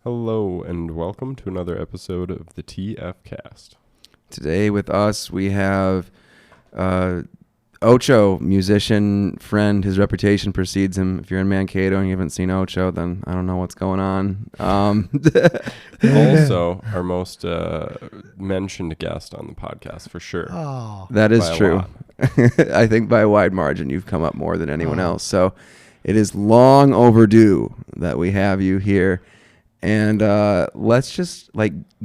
Hello, and welcome to another episode of the TF Cast. Today with us, we have Ocho, musician, friend. His reputation precedes him. If you're in Mankato and you haven't seen Ocho, then I don't know what's going on. Also, our most mentioned guest on the podcast, for sure. Oh, That is By a true. lot. I think by a wide margin, you've come up more than anyone else. So it is long overdue that we have you here. And let's just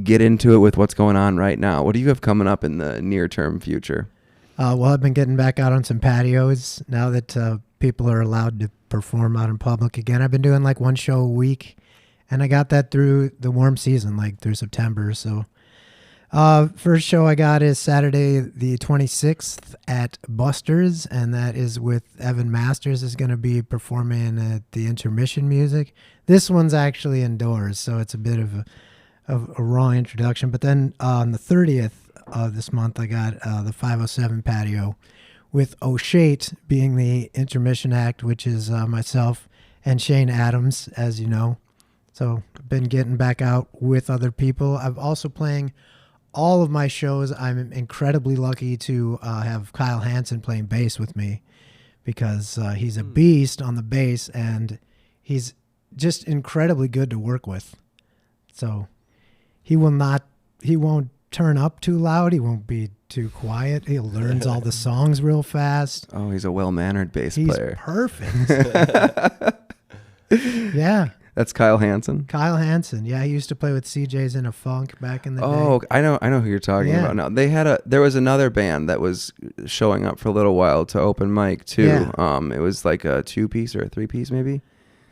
get into it with what's going on right now. What do you have coming up in the near-term future? well, I've been getting back out on some patios now that people are allowed to perform out in public again. I've been doing like one show a week, and I got that through the warm season, like through September. So first show I got is Saturday the 26th at Buster's, and that is with Evan Masters is going to be performing at the intermission music. This one's actually indoors, so it's a bit of a raw introduction. But then on the 30th of this month, I got the 507 patio with Ocho being the intermission act, which is myself and Shane Adams, as you know. So I've been getting back out with other people. I'm also playing all of my shows. I'm incredibly lucky to have Kyle Hansen playing bass with me because he's a beast on the bass, and he's just incredibly good to work with. So he won't turn up too loud. He won't be too quiet. He learns all the songs real fast. Oh, he's a well-mannered bass He's player. perfect. Yeah. That's Kyle Hansen. Kyle Hansen. Yeah, he used to play with CJ's in a Funk back in the day. Oh, I know who you're talking Yeah. about now. There was another band that was showing up for a little while to open mic too. Yeah. It was like a 2-piece or a 3-piece maybe.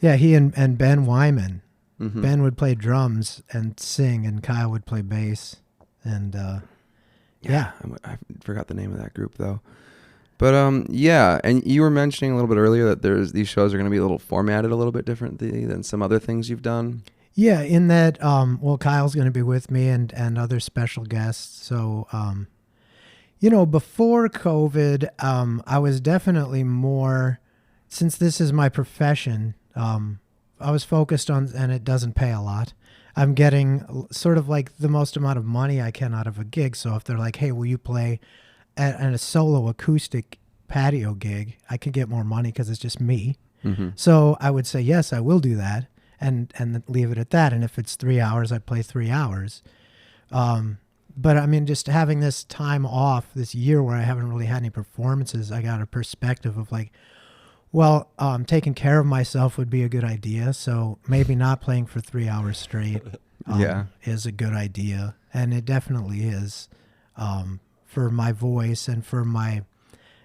Yeah, he and Ben Wyman. Mm-hmm. Ben would play drums and sing, and Kyle would play bass. And yeah. I forgot the name of that group though. But yeah, and you were mentioning a little bit earlier that these shows are going to be a little formatted a little bit differently than some other things you've done. Yeah, in that, well, Kyle's going to be with me and other special guests. So, before COVID, I was definitely more, since this is my profession, I was focused on, and it doesn't pay a lot. I'm getting sort of like the most amount of money I can out of a gig. So if they're like, hey, will you play at a solo acoustic patio gig, I can get more money because it's just me. Mm-hmm. So I would say, yes, I will do that and leave it at that. And if it's 3 hours, I'd play 3 hours. But I mean, just having this time off this year where I haven't really had any performances, I got a perspective of like, well, taking care of myself would be a good idea. So maybe not playing for 3 hours straight is a good idea. And it definitely is for my voice and for my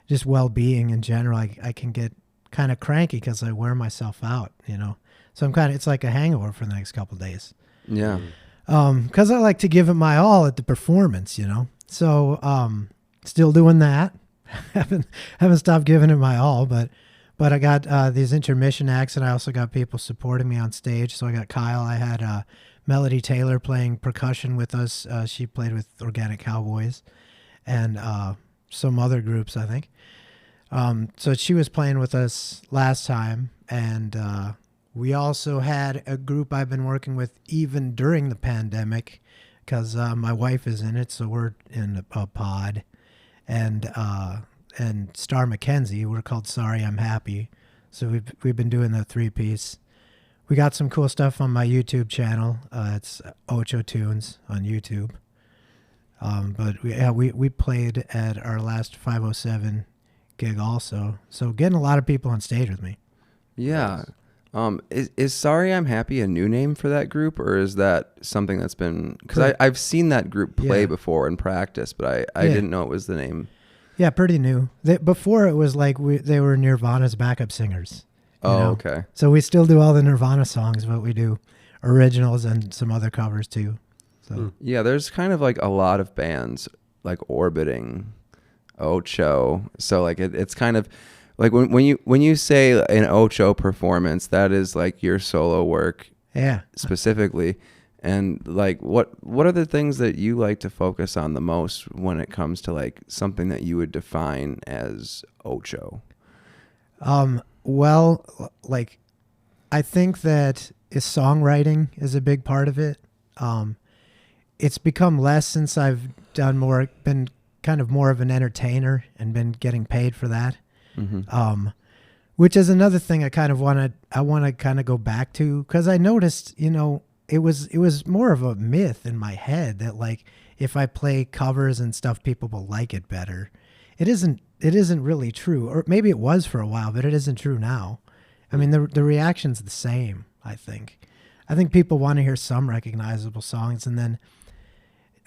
just well-being in general. I can get kind of cranky because I wear myself out, So it's like a hangover for the next couple of days. Yeah. Because I like to give it my all at the performance, So still doing that. haven't stopped giving it my all, but I got these intermission acts, and I also got people supporting me on stage. So I got Kyle. I had Melody Taylor playing percussion with us. She played with Organic Cowboys and some other groups, I think. So she was playing with us last time, and we also had a group I've been working with even during the pandemic because my wife is in it, so we're in a pod. And Star McKenzie, we're called Sorry I'm Happy. So we've been doing the 3-piece. We got some cool stuff on my YouTube channel. It's Ocho Tunes on YouTube. But we played at our last 507 gig also. So getting a lot of people on stage with me. Yeah. Is Sorry I'm Happy a new name for that group, or is that something that's been, because I've seen that group play before in practice, but I didn't know it was the name. Yeah, pretty new. Before it was like they were Nirvana's backup singers. Okay. So we still do all the Nirvana songs, but we do originals and some other covers too. So Yeah, there's kind of like a lot of bands like orbiting Ocho. So like it's kind of like when you say an Ocho performance, that is like your solo work. Yeah. Specifically. And like what are the things that you like to focus on the most when it comes to like something that you would define as Ocho? Well, like I think that songwriting is a big part of it. It's become less since I've been kind of more of an entertainer and been getting paid for that. Mm-hmm. Which is another thing I want to kind of go back to, because I noticed, it was more of a myth in my head that like if I play covers and stuff, people will like it better. It isn't really true, or maybe it was for a while, but it isn't true now. I mean, the reaction's the same. I think people want to hear some recognizable songs, and then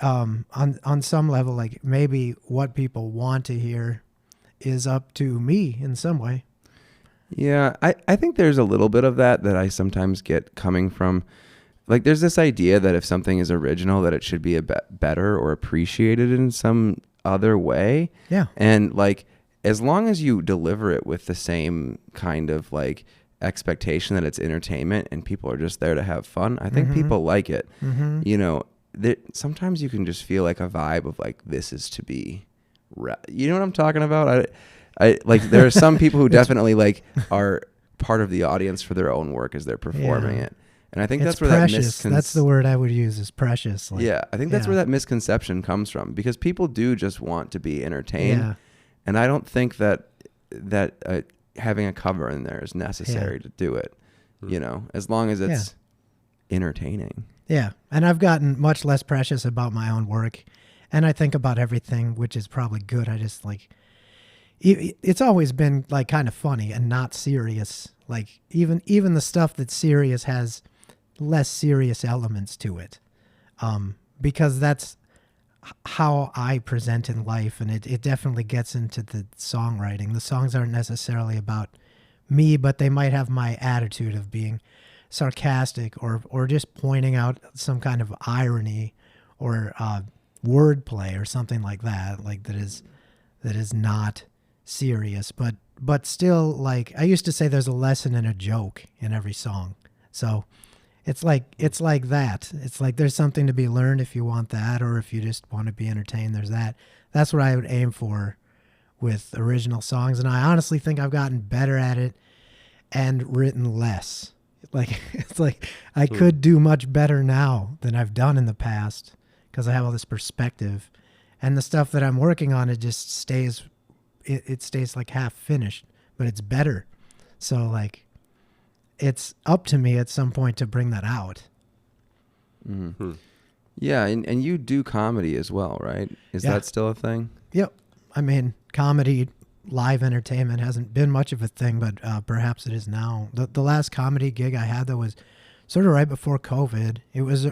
on some level, like maybe what people want to hear is up to me in some way. Yeah, I think there's a little bit of that I sometimes get coming from, like, there's this idea that if something is original, that it should be a better or appreciated in some other way. Yeah. And like, as long as you deliver it with the same kind of like expectation that it's entertainment and people are just there to have fun, I think people like it. Mm-hmm. Sometimes you can just feel like a vibe of like, this is to be, you know what I'm talking about? I like, there are some people who definitely like are part of the audience for their own work as they're performing it. And I think that's where precious. That's the word I would use, is precious. Like, I think that's where that misconception comes from, because people do just want to be entertained. Yeah. And I don't think that having a cover in there is necessary to do it, as long as it's entertaining. Yeah. And I've gotten much less precious about my own work. And I think about everything, which is probably good. I just like, it's always been like kind of funny and not serious. Like even the stuff that's serious has less serious elements to it. Because that's how I present in life. And it definitely gets into the songwriting. The songs aren't necessarily about me, but they might have my attitude of being sarcastic or just pointing out some kind of irony or wordplay or something like that, like that is not serious, but still, like I used to say, there's a lesson and a joke in every song. So it's like that. It's like there's something to be learned if you want that, or if you just want to be entertained, there's that. That's what I would aim for with original songs, and I honestly think I've gotten better at it and written less. Like it's like I could do much better now than I've done in the past, because I have all this perspective, and the stuff that I'm working on, it just stays. It stays like half finished, but it's better. So like, it's up to me at some point to bring that out. Mm-hmm. Yeah, and you do comedy as well, right? Is that still a thing? Yep. I mean, comedy, live entertainment hasn't been much of a thing, but perhaps it is now. The last comedy gig I had, though, was sort of right before COVID. It was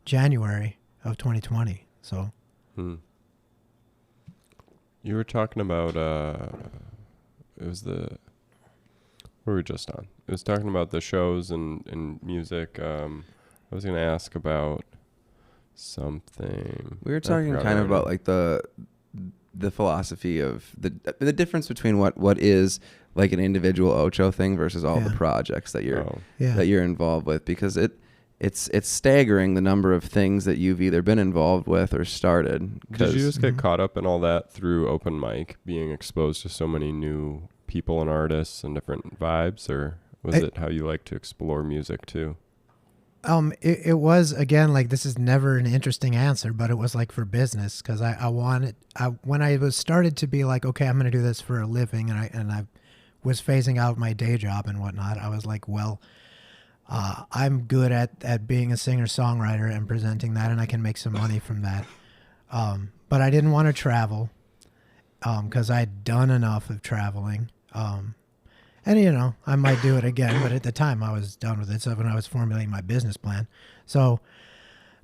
January of 2020. So. You were talking about it was what were we just on? It was talking about the shows and music. I was going to ask about something. We were talking kind of about like the philosophy of the difference between what is like an individual Ocho thing versus all the projects that you're involved with, because it's staggering the number of things that you've either been involved with or started. Did you just get caught up in all that through open mic, being exposed to so many new people and artists and different vibes, or was it how you like to explore music too? It was, again, like, this is never an interesting answer, but it was like for business, because when I was started to be like, okay, I'm going to do this for a living, and I was phasing out my day job and whatnot, I was like, well, I'm good at being a singer-songwriter and presenting that, and I can make some money from that. But I didn't want to travel because I'd done enough of traveling. And, I might do it again, but at the time I was done with it. So when I was formulating my business plan. So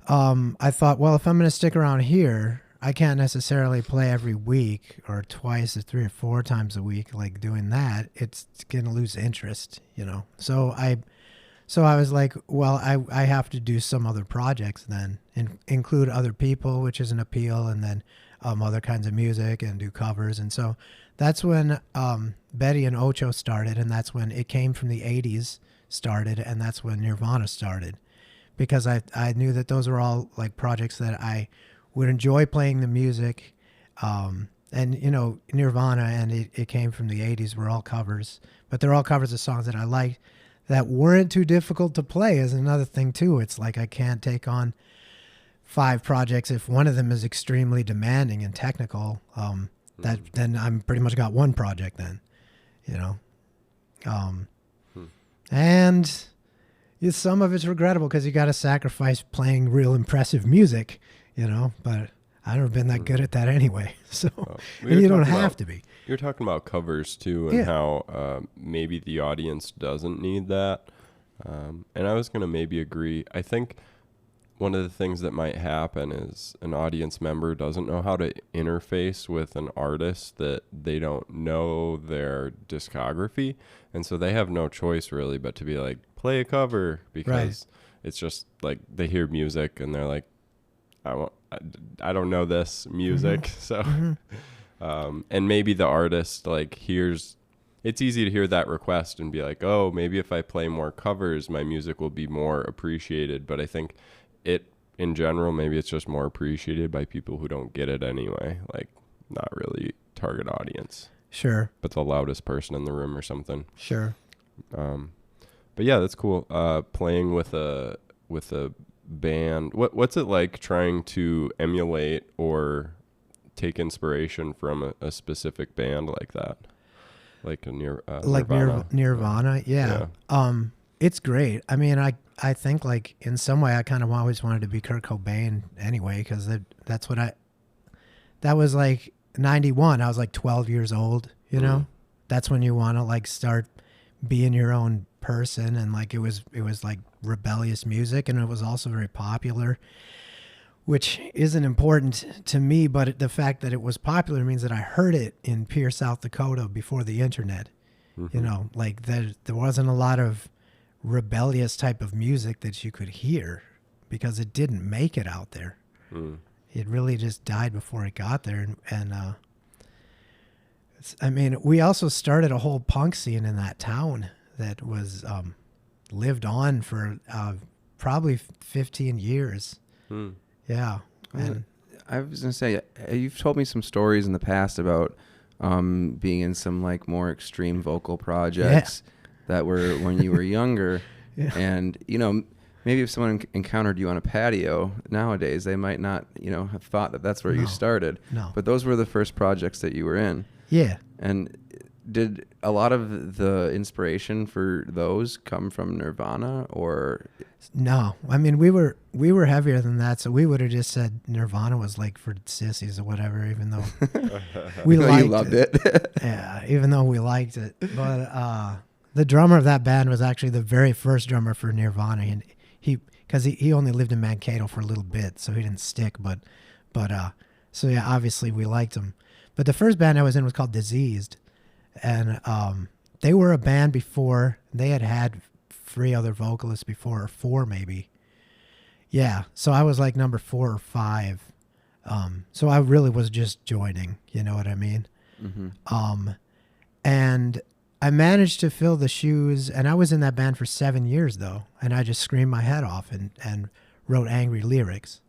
I thought, well, if I'm going to stick around here, I can't necessarily play every week or twice or 3 or 4 times a week. Like doing that, it's going to lose interest, So I was like, well, I have to do some other projects then, and include other people, which is an appeal, and then other kinds of music and do covers. And so that's when Betty and Ocho started, and that's when It Came From the 80s started, and that's when Nirvana started. Because I knew that those were all like projects that I would enjoy playing the music. And, Nirvana and It Came From the 80s were all covers, but they're all covers of songs that I liked. that weren't too difficult to play is another thing too. It's like I can't take on 5 projects if one of them is extremely demanding and technical. That then I'm pretty much got one project then, you know. And some of it's regrettable because you got to sacrifice playing real impressive music, you know. But I've never been that good at that anyway. So and you don't have to be. You're talking about covers too, and how maybe the audience doesn't need that. And I was gonna maybe agree. I think one of the things that might happen is an audience member doesn't know how to interface with an artist that they don't know their discography. And so they have no choice really but to be like, play a cover, because it's just like they hear music and they're like, I don't know this music. So, and maybe the artist like hears, it's easy to hear that request and be like, oh, maybe if I play more covers, my music will be more appreciated. But I think it in general, maybe it's just more appreciated by people who don't get it anyway, like not really target audience. Sure. But the loudest person in the room or something. Sure. But yeah, that's cool. Playing with a band. What's it like trying to emulate or take inspiration from a specific band like that? Like a Nirvana. Nirvana, yeah. It's great. I mean, I think like in some way I kind of always wanted to be Kurt Cobain anyway, because that was like 91. I was like 12 years old, you know. That's when you want to like start being your own person, and like it was like rebellious music, and it was also very popular, which isn't important to me, but the fact that it was popular means that I heard it in Pierce, South Dakota before the internet. You know, like there wasn't a lot of rebellious type of music that you could hear because it didn't make it out there. It really just died before it got there. And I mean, we also started a whole punk scene in that town that was lived on for probably 15 years. Yeah. And I was going to say, you've told me some stories in the past about being in some like more extreme vocal projects that were when you were younger. And, you know, maybe if someone encountered you on a patio nowadays, they might not, you know, have thought that that's where you started. No. But those were the first projects that you were in. Yeah. And did a lot of the inspiration for those come from Nirvana or? No, I mean, we were heavier than that. So we would have just said Nirvana was like for sissies or whatever, even though we loved it. Yeah. Even though we liked it. But, the drummer of that band was actually the very first drummer for Nirvana, and because he only lived in Mankato for a little bit, so he didn't stick. But so yeah, obviously we liked him. But the first band I was in was called Diseased, and they were a band before. They had 3 other vocalists before, or 4 maybe. Yeah, so I was like number 4 or 5. So I really was just joining. You know what I mean? And I managed to fill the shoes, and I was in that band for 7 years though, and I just screamed my head off and wrote angry lyrics,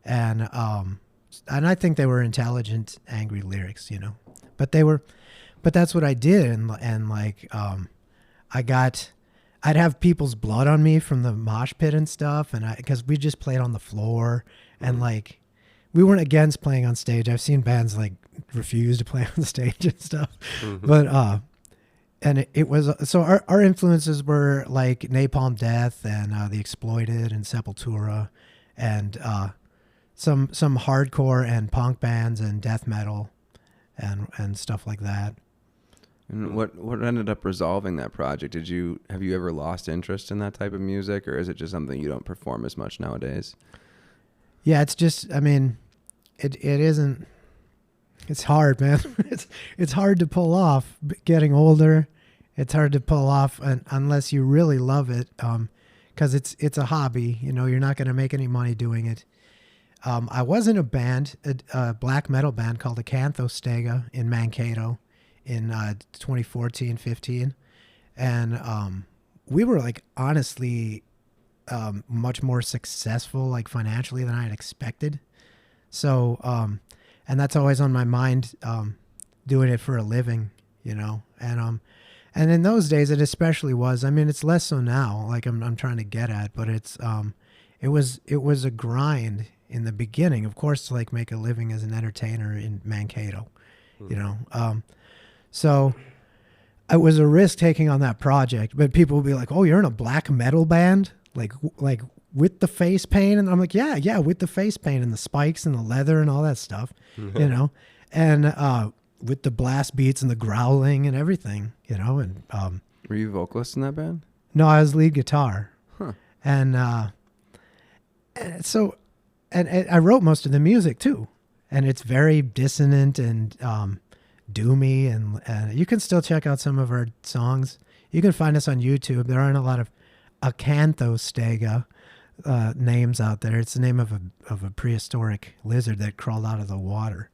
and I think they were intelligent, angry lyrics, you know, but that's what I did, and like I'd have people's blood on me from the mosh pit and stuff, and because we just played on the floor, and like we weren't against playing on stage. I've seen bands like refuse to play on stage and stuff, but and it was, so our influences were like Napalm Death and The Exploited and Sepultura, and some hardcore and punk bands and death metal and stuff like that. And what ended up resolving that project? Have you ever lost interest in that type of music, or is it just something you don't perform as much nowadays? Yeah, it's just, I mean, it isn't. It's hard, man. It's hard to pull off. Getting older, it's hard to pull off unless you really love it, because it's a hobby. You know, you're not going to make any money doing it. I was in a band, a black metal band called Acanthostega in Mankato in 2014-15, and we were like honestly much more successful like financially than I had expected. So and that's always on my mind, doing it for a living, you know. And And in those days, it especially was. I mean, it's less so now. Like I'm trying to get at, but it was a grind in the beginning. Of course, to like make a living as an entertainer in Mankato, you know. So it was a risk taking on that project. But people would be like, "Oh, you're in a black metal band, like with the face paint," and I'm like, "Yeah, with the face paint and the spikes and the leather and all that stuff, you know." And with the blast beats and the growling and everything, you know. And were you vocalist in that band? no, I was lead guitar. Huh. And so I wrote most of the music too. And it's very dissonant and doomy. And you can still check out some of our songs. You can find us on YouTube. There aren't a lot of Acanthostega names out there. It's the name of a prehistoric lizard that crawled out of the water.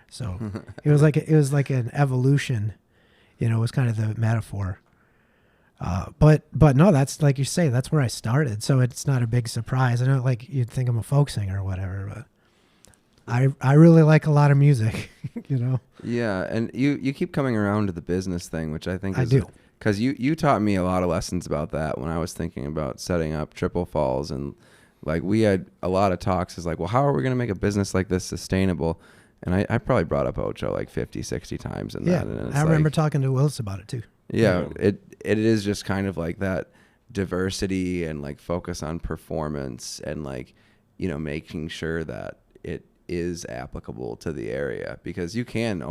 So it was like an evolution, you know, it was kind of the metaphor. But no, that's like you say, that's where I started. So it's not a big surprise. I know like you'd think I'm a folk singer or whatever, but I really like a lot of music, you know? Yeah. And you keep coming around to the business thing, which I think I do. Because you taught me a lot of lessons about that when I was thinking about setting up Triple Falls. And like we had a lot of talks is like, well, how are we going to make a business like this sustainable? And I probably brought up Ocho like 50, 60 times in that. And I remember talking to Willis about it too. Yeah, it is just kind of like that diversity and like focus on performance and like, you know, making sure that it is applicable to the area, because you can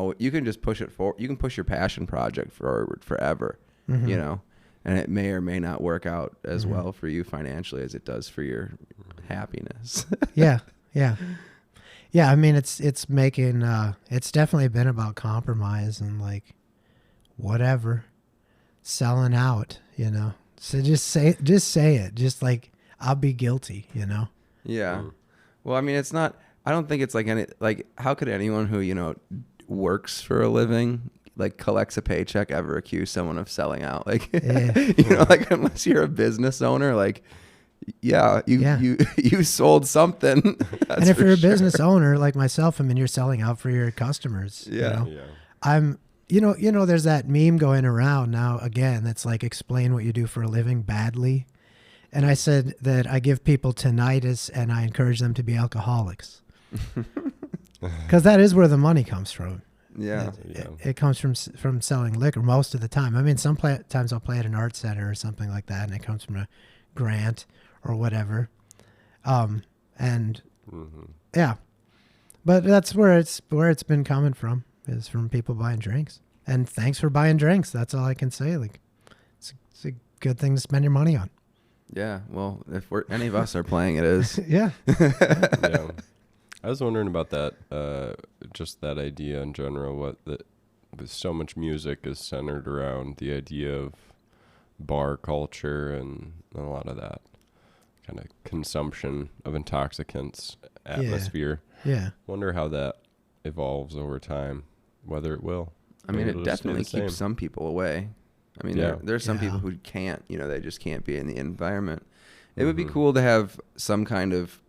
just push it forward. You can push your passion project forward forever, you know, and it may or may not work out as well for you financially as it does for your happiness. Yeah. I mean, it's making, it's definitely been about compromise and like whatever, selling out, you know. So just say it. Just like, I'll be guilty, you know? Yeah. Well, I mean, it's not, I don't think it's like any, like, how could anyone who, you know, works for a living, like collects a paycheck, ever accuse someone of selling out? Like, you know, like unless you're a business owner, like, you sold something. And if you're a business owner like myself, I mean, you're selling out for your customers. Yeah. You know? You know, there's that meme going around now again that's like, explain what you do for a living badly. And I said that I give people tinnitus and I encourage them to be alcoholics. Because that is where the money comes from. Yeah. It comes from selling liquor most of the time. I mean, sometimes I'll play at an art center or something like that, and it comes from a grant or whatever. Yeah. But that's where it's been coming from, is from people buying drinks. And thanks for buying drinks. That's all I can say. Like, it's a good thing to spend your money on. Yeah. Well, if any of us are playing, it is. Yeah. Yeah. I was wondering about that, just that idea in general, with so much music is centered around the idea of bar culture and a lot of that kind of consumption of intoxicants atmosphere. Yeah. Wonder how that evolves over time, whether it will. I mean, it definitely keeps some people away. I mean, there's some people who can't, you know, they just can't be in the environment. It would be cool to have some kind of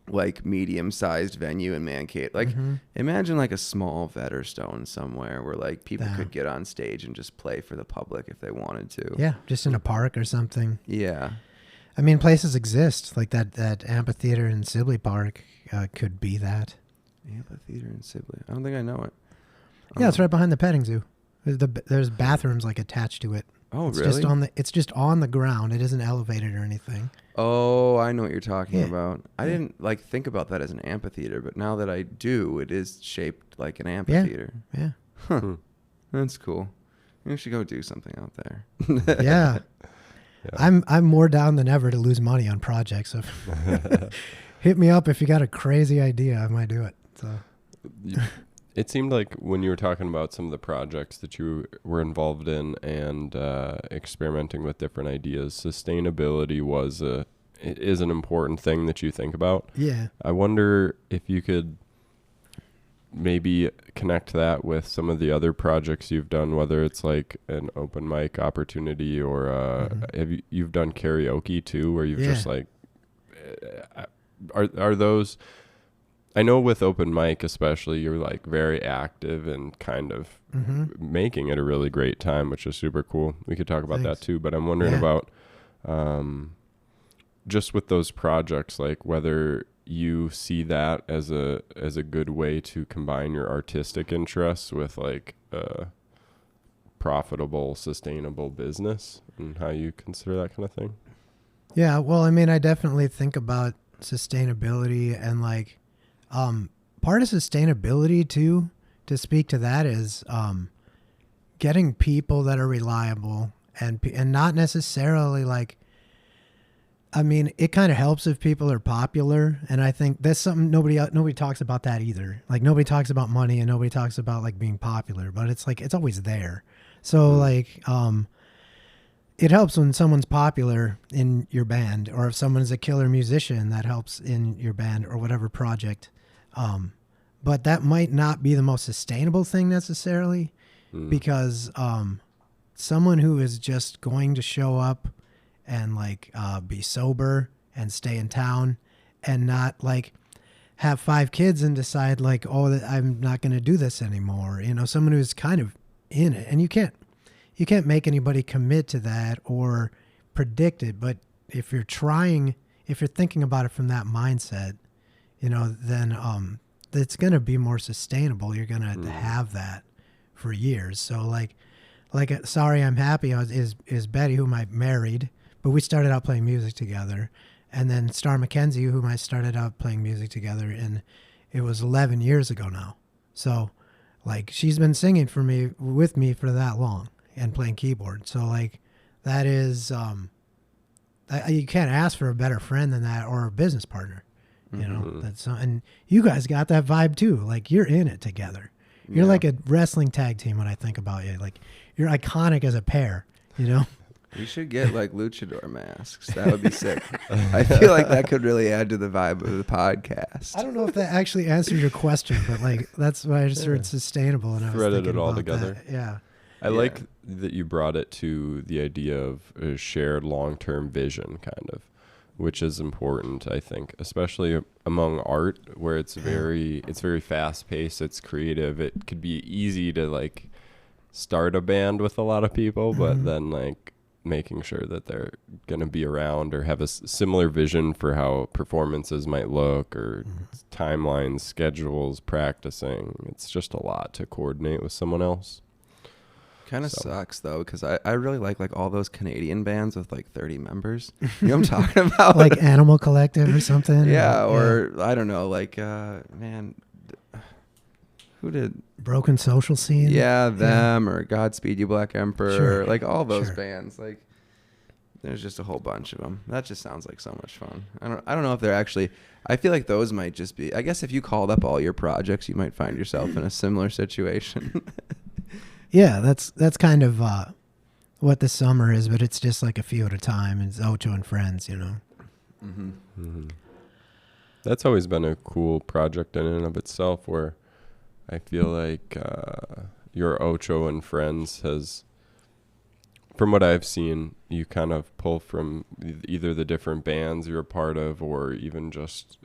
like medium-sized venue in Mankato. Like, imagine like a small Vetterstone somewhere where like people could get on stage and just play for the public if they wanted to. Yeah, just in a park or something. Yeah. I mean, places exist like that amphitheater in Sibley Park could be that. Amphitheater in Sibley. I don't think I know it. Yeah, it's right behind the petting zoo. There's bathrooms like attached to it. Oh, it's really? It's just on the ground. It isn't elevated or anything. Oh, I know what you're talking about. I didn't like think about that as an amphitheater, but now that I do, it is shaped like an amphitheater. Yeah. Huh. That's cool. We should go do something out there. Yeah. I'm more down than ever to lose money on projects. So hit me up if you got a crazy idea. I might do it. So. It seemed like when you were talking about some of the projects that you were involved in and experimenting with different ideas, sustainability is an important thing that you think about. Yeah. I wonder if you could maybe connect that with some of the other projects you've done, whether it's like an open mic opportunity or you've done karaoke too, where you've just like, are those... I know with open mic especially, you're like very active and kind of making it a really great time, which is super cool. We could talk about that too, but I'm wondering about just with those projects, like whether you see that as a good way to combine your artistic interests with like a profitable, sustainable business, and how you consider that kind of thing. Yeah, well, I mean, I definitely think about sustainability, and like part of sustainability too, to speak to that, is getting people that are reliable and not necessarily like, I mean, it kind of helps if people are popular, and I think that's something nobody talks about that either. Like nobody talks about money, and nobody talks about like being popular, but it's like it's always there. So like it helps when someone's popular in your band, or if someone's a killer musician, that helps in your band or whatever project. But that might not be the most sustainable thing necessarily, because someone who is just going to show up and like be sober and stay in town and not like have 5 kids and decide like, oh, I'm not going to do this anymore. You know, someone who's kind of in it, and you can't make anybody commit to that or predict it. But if you're thinking about it from that mindset, you know, then it's going to be more sustainable. You're going to have that for years. So like Sorry I'm Happy is Betty, whom I married, but we started out playing music together. And then Star Mackenzie, whom I started out playing music together, and it was 11 years ago now. So like she's been singing with me for that long and playing keyboard. So like that is, you can't ask for a better friend than that, or a business partner, you know, and you guys got that vibe too. Like you're in it together. You're like a wrestling tag team when I think about you. Like you're iconic as a pair, you know? We should get like luchador masks. That would be sick. I feel like that could really add to the vibe of the podcast. I don't know if that actually answered your question, but like that's why I just heard sustainable, and I was Threaded thinking it all about together. that. Yeah. I like that you brought it to the idea of a shared long-term vision, kind of, which is important, I think, especially among art, where it's very fast-paced, it's creative. It could be easy to like start a band with a lot of people, but then like making sure that they're going to be around or have a similar vision for how performances might look, or timelines, schedules, practicing. It's just a lot to coordinate with someone else. Kind of sucks though, because I really like all those Canadian bands with like 30 members. You know what I'm talking about? Like Animal Collective or something. Yeah, or I don't know, like man, who did Broken Social Scene? Yeah, them, or Godspeed You Black Emperor, Sure. like all those bands. Like there's just a whole bunch of them. That just sounds like so much fun. I don't know if they're actually. I feel like those might just be. I guess if you called up all your projects, you might find yourself in a similar situation. Yeah, that's kind of what the summer is, but it's just like a few at a time. It's Ocho and friends, you know. That's always been a cool project in and of itself, where I feel like your Ocho and friends has, from what I've seen, you kind of pull from either the different bands you're a part of, or even just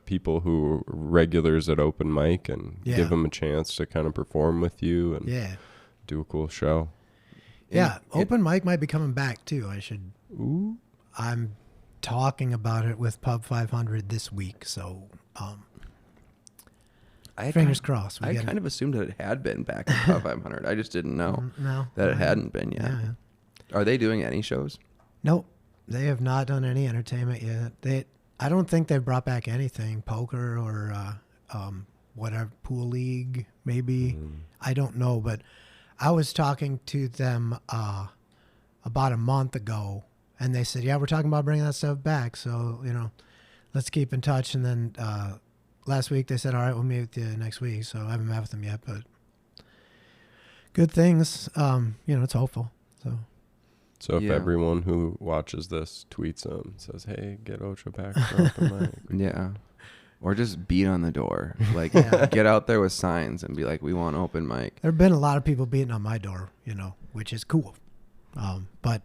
people who are regulars at open mic, and give them a chance to kind of perform with you and do a cool show. Yeah, open mic might be coming back too. Ooh. I'm talking about it with Pub 500 this week, so fingers crossed. I kind of assumed that it had been back in Pub 500. I just didn't know that it hadn't been yet. Yeah. Are they doing any shows? Nope, they have not done any entertainment yet. I don't think they've brought back anything, poker or whatever, pool league maybe. I don't know, but I was talking to them about a month ago, and they said, yeah, we're talking about bringing that stuff back, so, you know, let's keep in touch. And then last week they said, all right, we'll meet with you next week, so I haven't met with them yet, but good things. You know, it's hopeful. So if everyone who watches this tweets them, says, hey, get Ocho back for open mic. Yeah. Or just beat on the door. Like, get out there with signs and be like, we want open mic. There have been a lot of people beating on my door, you know, which is cool. But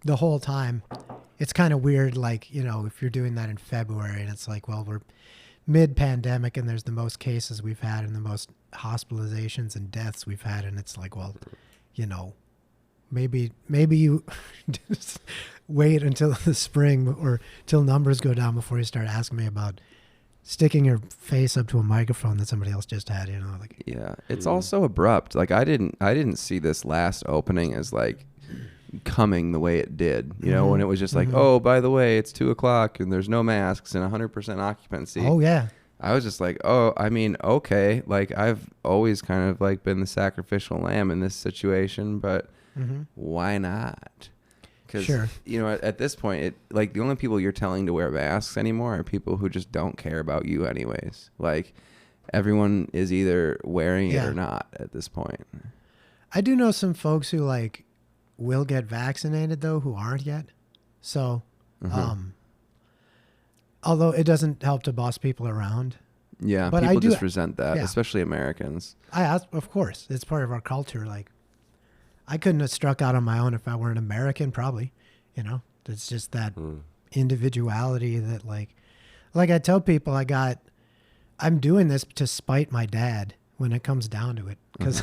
the whole time, it's kind of weird, like, you know, if you're doing that in February and it's like, well, we're mid-pandemic, and there's the most cases we've had and the most hospitalizations and deaths we've had, and it's like, well, you know, maybe you just wait until the spring or till numbers go down before you start asking me about sticking your face up to a microphone that somebody else just had, you know, like. Yeah, it's also abrupt. Like I didn't see this last opening as like coming the way it did, you know, when it was just like, oh, by the way, it's 2:00 and there's no masks and 100% occupancy. Oh yeah. I was just like, oh, I mean, okay, like I've always kind of like been the sacrificial lamb in this situation, but why not? Because, you know, at this point, it like the only people you're telling to wear masks anymore are people who just don't care about you anyways. Like everyone is either wearing it or not at this point. I do know some folks who like will get vaccinated though, who aren't yet. So, although it doesn't help to boss people around. Yeah, but people just resent that, especially Americans. Of course, it's part of our culture. Like, I couldn't have struck out on my own if I weren't American, probably. You know, it's just that individuality that, like I tell people, I'm doing this to spite my dad when it comes down to it. Because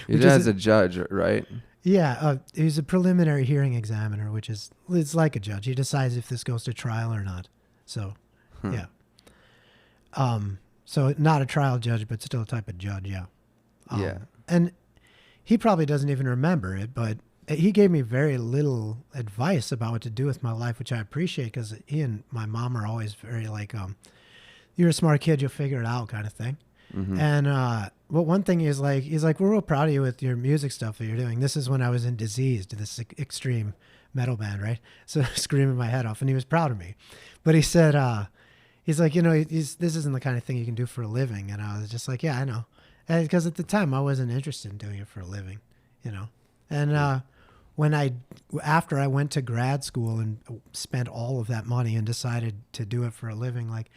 your dad's a judge, right? Yeah, he's a preliminary hearing examiner, it's like a judge. He decides if this goes to trial or not. So, yeah. So not a trial judge, but still a type of judge, yeah. Yeah. And he probably doesn't even remember it, but he gave me very little advice about what to do with my life, which I appreciate because he and my mom are always very like, you're a smart kid, you'll figure it out kind of thing. And but one thing he's like, we're real proud of you with your music stuff that you're doing. This is when I was in Diseased, this extreme metal band, right? So screaming my head off, and he was proud of me. But he said, he's like, you know, this isn't the kind of thing you can do for a living. And I was just like, yeah, I know. Because at the time I wasn't interested in doing it for a living, you know. And after I went to grad school and spent all of that money and decided to do it for a living, like,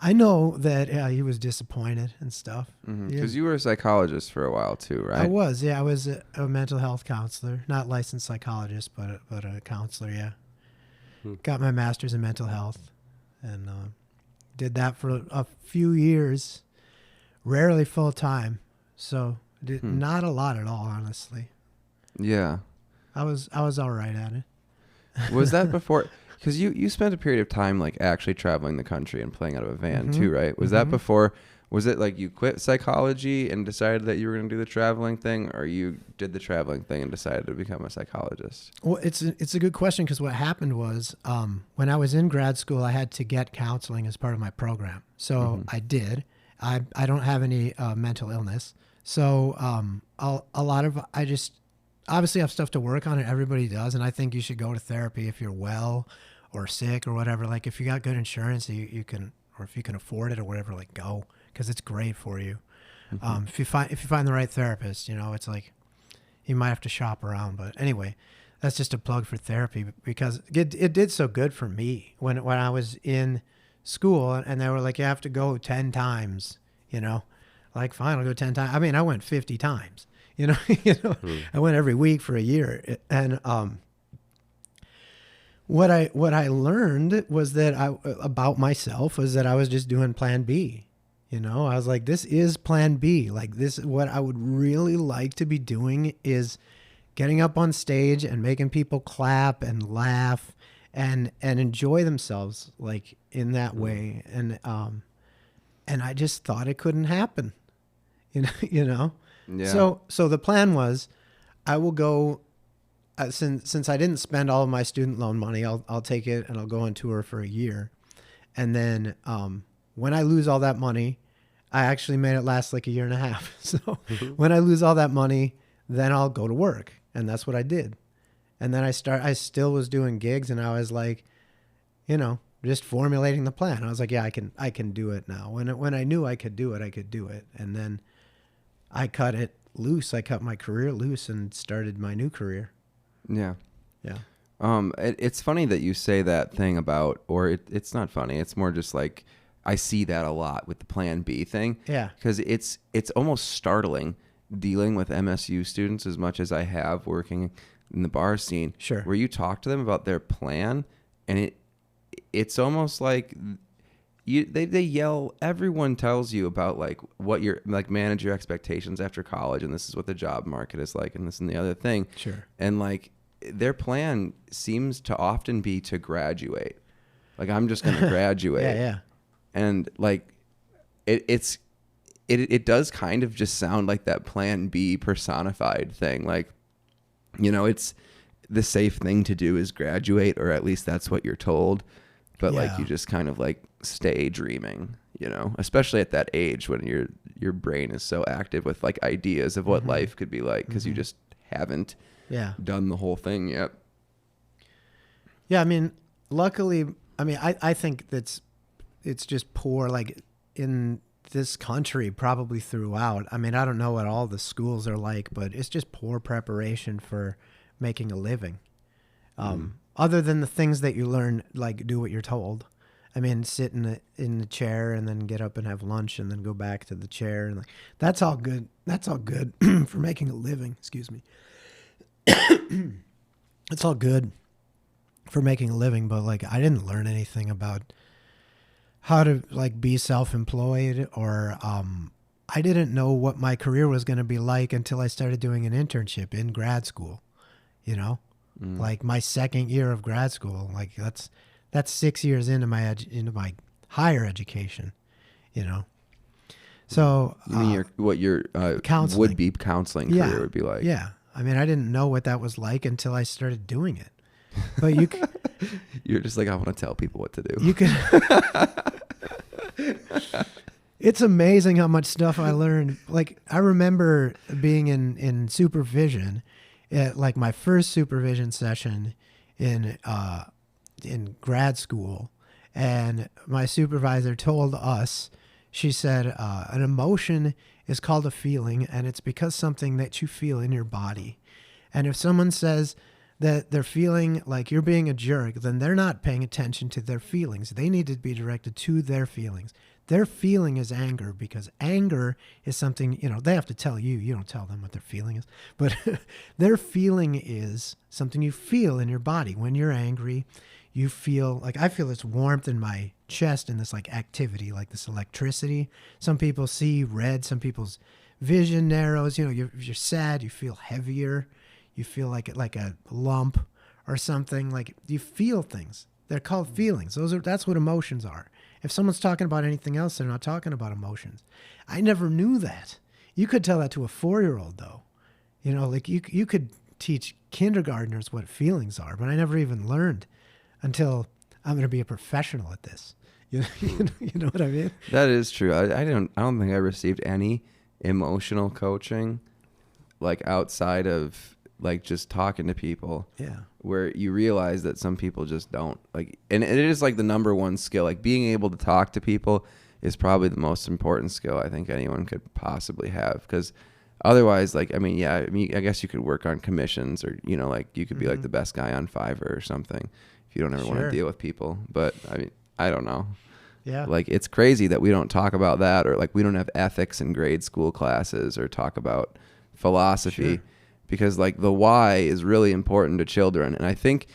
I know that he was disappointed and stuff. Because you were a psychologist for a while too, right? I was, yeah. I was a mental health counselor, not licensed psychologist, but a counselor, yeah. Got my master's in mental health and did that for a few years, rarely full time. So not a lot at all, honestly. Yeah. I was all right at it. Was that before? Because you spent a period of time like actually traveling the country and playing out of a van too, right? Was that before? Was it like you quit psychology and decided that you were going to do the traveling thing, or you did the traveling thing and decided to become a psychologist? Well, it's a good question because what happened was when I was in grad school, I had to get counseling as part of my program. So I did. I don't have any mental illness. So I just obviously have stuff to work on, and everybody does. And I think you should go to therapy if you're well or sick or whatever. Like if you got good insurance, you can, or if you can afford it or whatever, like go, because it's great for you. If you find the right therapist, you know, it's like you might have to shop around. But anyway, that's just a plug for therapy because it did so good for me when I was in school and they were like, you have to go 10 times, you know, like fine, I'll go 10 times. I mean, I went 50 times. You know, I went every week for a year, and what I learned was that about myself was that I was just doing Plan B. You know, I was like, this is Plan B. Like this, what I would really like to be doing is getting up on stage and making people clap and laugh and enjoy themselves like in that way. And I just thought it couldn't happen. You know. Yeah. So the plan was, I will go, since I didn't spend all of my student loan money, I'll take it and I'll go on tour for a year. And then when I lose all that money, I actually made it last like a year and a half. So when I lose all that money, then I'll go to work. And that's what I did. And then I still was doing gigs, and I was like, you know, just formulating the plan. I was like, yeah, I can do it now. When I knew I could do it, I could do it. And then I cut it loose. I cut my career loose and started my new career. Yeah. Yeah. It's funny that you say that thing about, or it's not funny. It's more just like, I see that a lot with the Plan B thing. Yeah. Because it's almost startling dealing with MSU students as much as I have working in the bar scene. Sure. Where you talk to them about their plan, and it's almost like they yell. Everyone tells you about like what you're like, manage your expectations after college, and this is what the job market is like, and this and the other thing. Sure. And like their plan seems to often be to graduate. Like, I'm just going to graduate. Yeah. And like it does kind of just sound like that plan B personified thing. Like, you know, it's the safe thing to do is graduate, or at least that's what you're told. But like, you just kind of like stay dreaming, you know, especially at that age when your brain is so active with like ideas of what life could be like, because you just haven't done the whole thing yet. Yeah, I mean, luckily, I mean, I think it's just poor, like in this country, probably throughout. I mean, I don't know what all the schools are like, but it's just poor preparation for making a living. Other than the things that you learn, like do what you're told. I mean, sit in the chair and then get up and have lunch and then go back to the chair, and like that's all good. That's all good for making a living. Excuse me. It's all good for making a living, but like I didn't learn anything about how to like be self-employed, or I didn't know what my career was going to be like until I started doing an internship in grad school, you know, like my second year of grad school. Like that's 6 years into my higher education, you know. So you mean your counseling. would-be counseling career would be like? Yeah. I mean, I didn't know what that was like until I started doing it. But you you're just like, I want to tell people what to do. You can. It's amazing how much stuff I learned. Like, I remember being in supervision, at like my first supervision session in grad school, and my supervisor told us, she said, an emotion is called a feeling, and it's because something that you feel in your body. And if someone says that they're feeling like you're being a jerk, then they're not paying attention to their feelings. They need to be directed to their feelings. Their feeling is anger, because anger is something, you know, they have to tell you. You don't tell them what their feeling is. But their feeling is something you feel in your body. When you're angry, you feel like, I feel this warmth in my chest and this like activity, like this electricity. Some people see red, some people's vision narrows. You know, if you're sad, you feel heavier. You feel like a lump or something. Like, you feel things. They're called feelings. That's what emotions are. If someone's talking about anything else, they're not talking about emotions. I never knew that. You could tell that to a 4-year-old though. You know, like you could teach kindergartners what feelings are, but I never even learned until I'm going to be a professional at this. You know what I mean? That is true. I don't think I received any emotional coaching, like outside of like just talking to people. Yeah. Where you realize that some people just don't like, and it is like the number one skill. Like, being able to talk to people is probably the most important skill I think anyone could possibly have. Because otherwise, like, I guess you could work on commissions, or, you know, like you could be like the best guy on Fiverr or something if you don't ever want to deal with people. But I mean, I don't know. Yeah. Like, it's crazy that we don't talk about that, or like we don't have ethics in grade school classes, or talk about philosophy. Sure. Because like the why is really important to children. And I think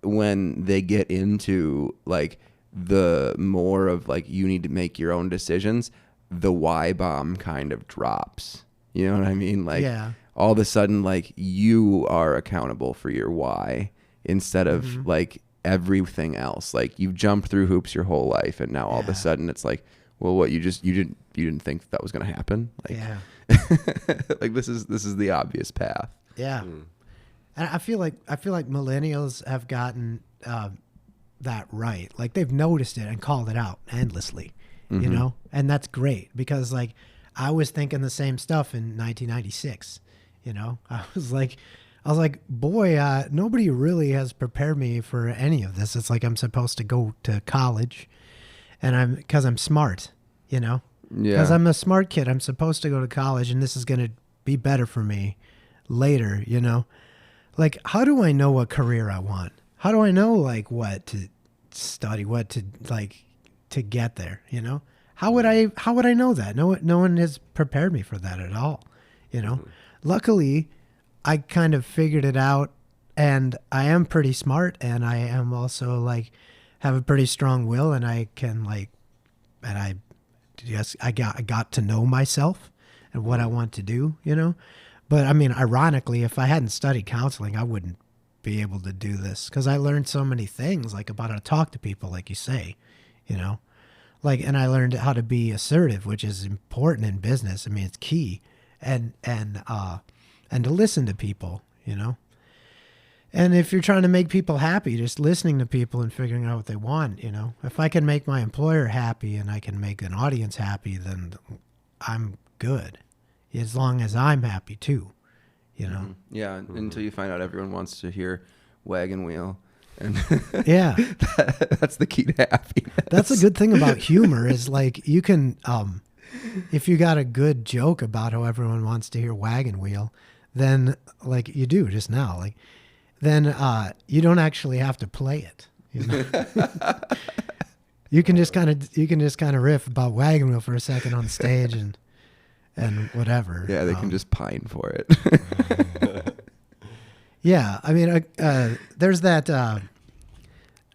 when they get into like the more of like, you need to make your own decisions, the why bomb kind of drops. You know what I mean? Like, all of a sudden, like, you are accountable for your why instead of like everything else. Like, you've jumped through hoops your whole life, and now all of a sudden it's like, well, what, you didn't think that was going to happen? Like, like, this is the obvious path. Yeah. And I feel like millennials have gotten that right. Like, they've noticed it and called it out endlessly, you know? And that's great, because like I was thinking the same stuff in 1996, you know? I was like, boy, nobody really has prepared me for any of this. It's like I'm supposed to go to college, and because I'm smart, you know? Yeah. Because I'm a smart kid. I'm supposed to go to college, and this is going to be better for me later, you know? Like, how do I know what career I want? How do I know, like, what to study, what to, like, to get there, you know? How would I know that? No one has prepared me for that at all, you know? Luckily, I kind of figured it out, and I am pretty smart, and I am also, like, have a pretty strong will, and I can I got to know myself and what I want to do, you know. But I mean, ironically, if I hadn't studied counseling, I wouldn't be able to do this, because I learned so many things, like about how to talk to people, like you say, you know, like, and I learned how to be assertive, which is important in business. I mean, it's key, and to listen to people, you know. And if you're trying to make people happy, just listening to people and figuring out what they want, you know. If I can make my employer happy and I can make an audience happy, then I'm good. As long as I'm happy too, you know. Yeah, until you find out everyone wants to hear Wagon Wheel. And yeah. That's the key to happiness. That's a good thing about humor, is like you can, if you got a good joke about how everyone wants to hear Wagon Wheel, then like you do just now, like, then you don't actually have to play it. You know? you can just kind of riff about Wagon Wheel for a second on stage and whatever. Yeah, they can just pine for it. Yeah, I mean, there's that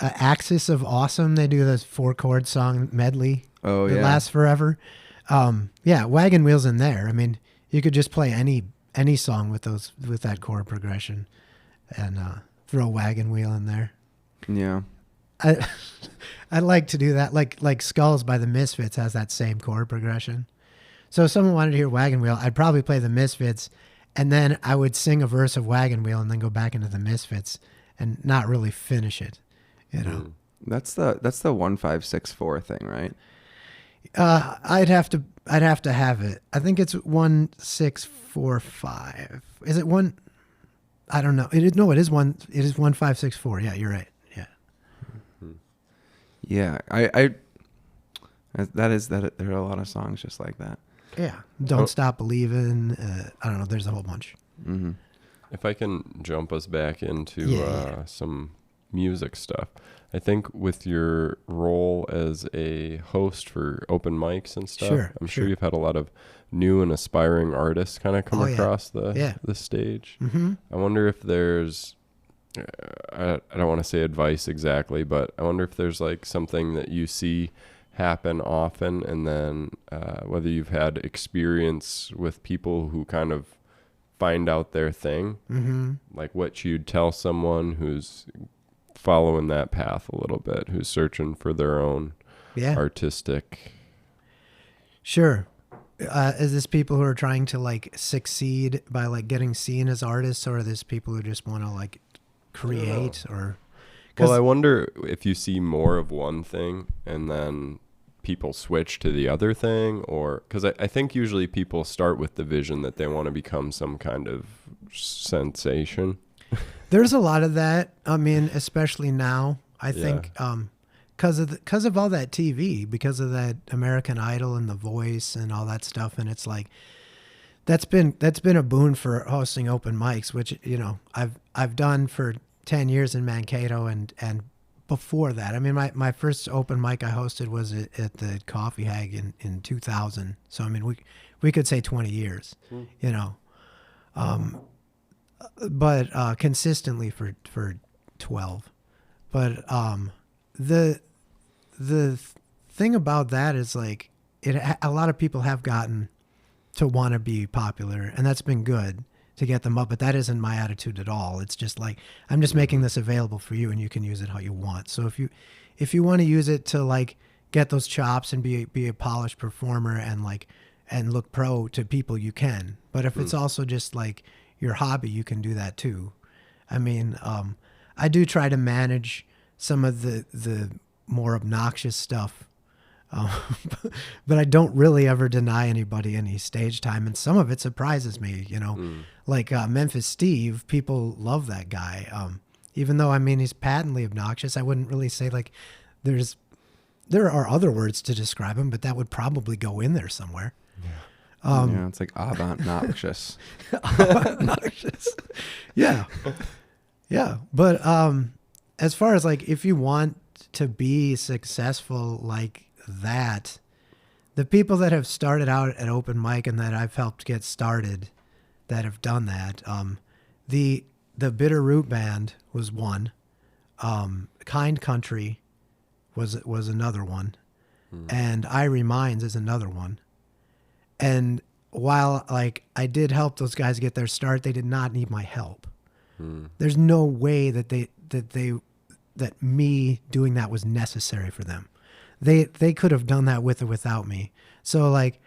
Axis of Awesome. They do this 4-chord song medley. Oh that yeah, lasts forever. Yeah, Wagon Wheel's in there. I mean, you could just play any song with that chord progression. And throw Wagon Wheel in there. Yeah, I like to do that. Like Skulls by the Misfits has that same chord progression. So if someone wanted to hear Wagon Wheel, I'd probably play the Misfits, and then I would sing a verse of Wagon Wheel, and then go back into the Misfits, and not really finish it. You know, that's the 1-5-6-4 thing, right? I'd have to have it. I think it's 1-6-4-5. Is it one? I don't know. It is 1-5-6-4. Yeah, you're right. Yeah. Yeah, I there are a lot of songs just like that. Yeah. Don't Stop Believing. I don't know. There's a whole bunch. Mm-hmm. If I can jump us back into some music stuff, I think with your role as a host for open mics and stuff, I'm sure you've had a lot of new and aspiring artists kind of come across the stage. Mm-hmm. I wonder if there's, I don't want to say advice exactly, but I wonder if there's like something that you see happen often, and then whether you've had experience with people who kind of find out their thing, like what you'd tell someone who's following that path a little bit, who's searching for their own artistic. Sure. Is this people who are trying to like succeed by like getting seen as artists, or are this people who just want to like create? Or well, I wonder if you see more of one thing and then people switch to the other thing, or because I think usually people start with the vision that they want to become some kind of sensation. There's a lot of that. I mean, especially now, I think, because of all that TV, because of that American Idol and The Voice and all that stuff, and it's like that's been a boon for hosting open mics, which, you know, I've done for 10 years in Mankato, and before that, I mean, my first open mic I hosted was at the Coffee Hag in 2000. So I mean, we could say 20 years, you know. But consistently for 12. But the thing about that is like a lot of people have gotten to want to be popular, and that's been good to get them up. But that isn't my attitude at all. It's just like, I'm just making this available for you, and you can use it how you want. So if you want to use it to like get those chops and be a polished performer and look pro to people, you can. But if it's also just like your hobby, you can do that too. I mean, I do try to manage some of the more obnoxious stuff, but I don't really ever deny anybody any stage time, and some of it surprises me, you know. Like Memphis Steve, people love that guy, even though, I mean, he's patently obnoxious. I wouldn't really say like there are other words to describe him, but that would probably go in there somewhere. Yeah, it's like avant-noxious. Obnoxious. Yeah. Yeah. But as far as like, if you want to be successful like that, the people that have started out at open mic and that I've helped get started that have done that, the Bitter Root Band was one. Kind Country was another one. And Irie Mines is another one. And while like I did help those guys get their start, they did not need my help. There's no way that me doing that was necessary for them. They could have done that with or without me. So like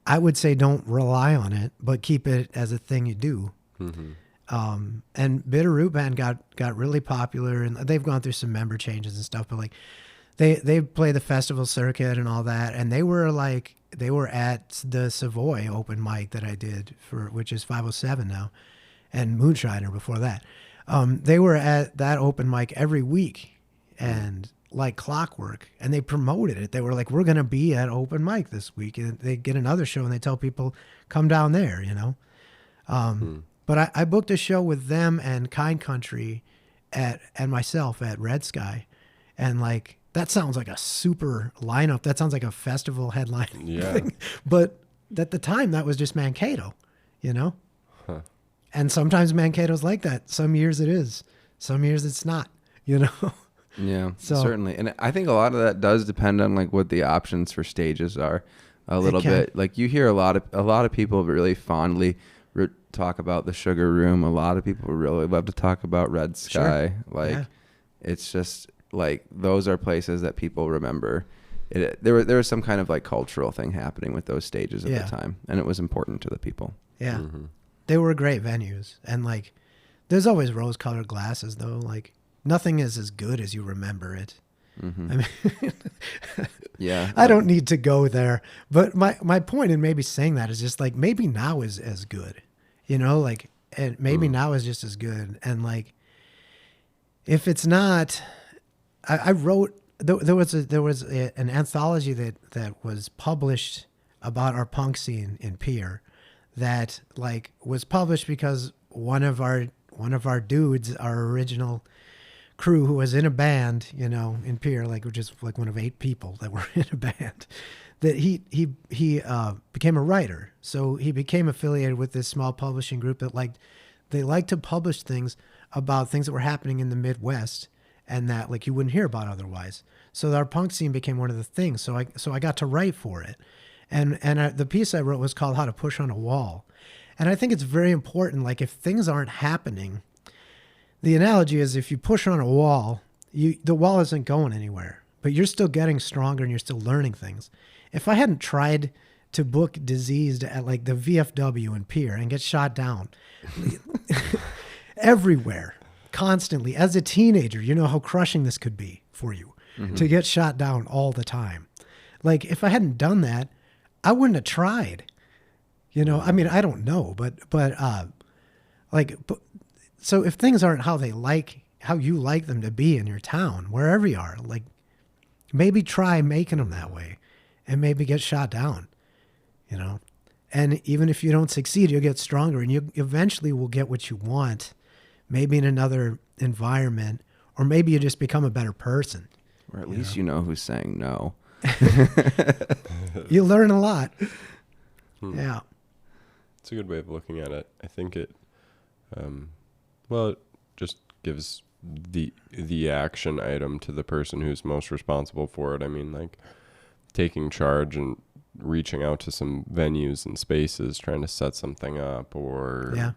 I would say don't rely on it, but keep it as a thing you do. And Bitterroot Band got really popular, and they've gone through some member changes and stuff, but like they play the festival circuit and all that, and they were at the Savoy open mic that I did which is 507 now, and Moonshiner before that. They were at that open mic every week and like clockwork, and they promoted it. They were like, we're going to be at open mic this week, and they get another show and they tell people come down there, you know? But I booked a show with them and Kind Country and myself at Red Sky. And like, that sounds like a super lineup. That sounds like a festival headline thing. But at the time, that was just Mankato, you know? And sometimes Mankato's like that. Some years it is. Some years it's not, you know? Yeah, certainly. And I think a lot of that does depend on like what the options for stages are a little bit. Like you hear a lot of people really fondly talk about the Sugar Room. A lot of people really love to talk about Red Sky. It's just like those are places that people remember. There was some kind of like cultural thing happening with those stages at the time, and it was important to the people. Yeah. They were great venues, and like there's always rose-colored glasses though. Like nothing is as good as you remember it. I mean, I don't need to go there, but my point in maybe saying that is just like maybe now is as good, you know, like, and maybe now is just as good. And like, if it's not, I wrote, there was an anthology that was published about our punk scene in Pierre that like was published because one of our dudes, our original crew who was in a band, you know, in Pierre, like which is like one of 8 people that were in a band, that he became a writer. So he became affiliated with this small publishing group that they liked to publish things about things that were happening in the Midwest and that like you wouldn't hear about otherwise. So our punk scene became one of the things. So I got to write for it, and the piece I wrote was called "How to Push on a Wall," and I think it's very important. Like if things aren't happening. The analogy is if you push on a wall, the wall isn't going anywhere, but you're still getting stronger and you're still learning things. If I hadn't tried to book Diseased at like the VFW in Pierre and get shot down everywhere, constantly, as a teenager, you know how crushing this could be for you to get shot down all the time. Like if I hadn't done that, I wouldn't have tried. You know, I mean, I don't know, but so if things aren't how you like them to be in your town, wherever you are, like maybe try making them that way and maybe get shot down, you know? And even if you don't succeed, you'll get stronger and you eventually will get what you want, maybe in another environment, or maybe you just become a better person. Or at least you know who's saying no. You learn a lot. Yeah. It's a good way of looking at it. I think it, well, it just gives the action item to the person who's most responsible for it. I mean, like taking charge and reaching out to some venues and spaces, trying to set something up, or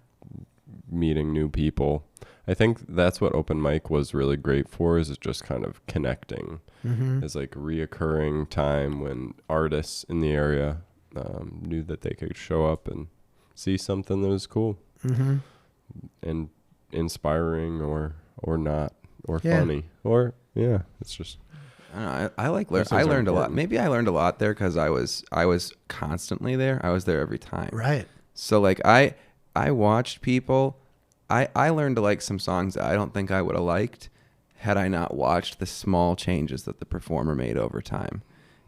meeting new people. I think that's what open mic was really great for, is just kind of connecting. It's like a reoccurring time when artists in the area knew that they could show up and see something that was cool and inspiring or not, or funny, or it's just I don't know, I learned a lot. Maybe I learned a lot there because I was constantly there. I was there every time, right? So like I watched people. I learned to like some songs that I don't think I would have liked had I not watched the small changes that the performer made over time,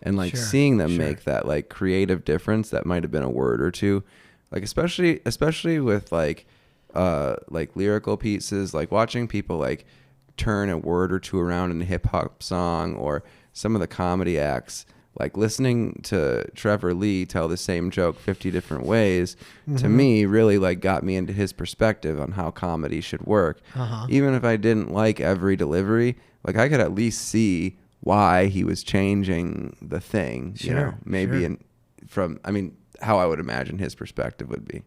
and like seeing them make that like creative difference that might have been a word or two, like especially with like lyrical pieces, like watching people like turn a word or two around in a hip hop song, or some of the comedy acts, like listening to Trevor Lee tell the same joke 50 different ways, to me really like got me into his perspective on how comedy should work. Even if I didn't like every delivery, like I could at least see why he was changing the thing, you know, maybe how I would imagine his perspective would be.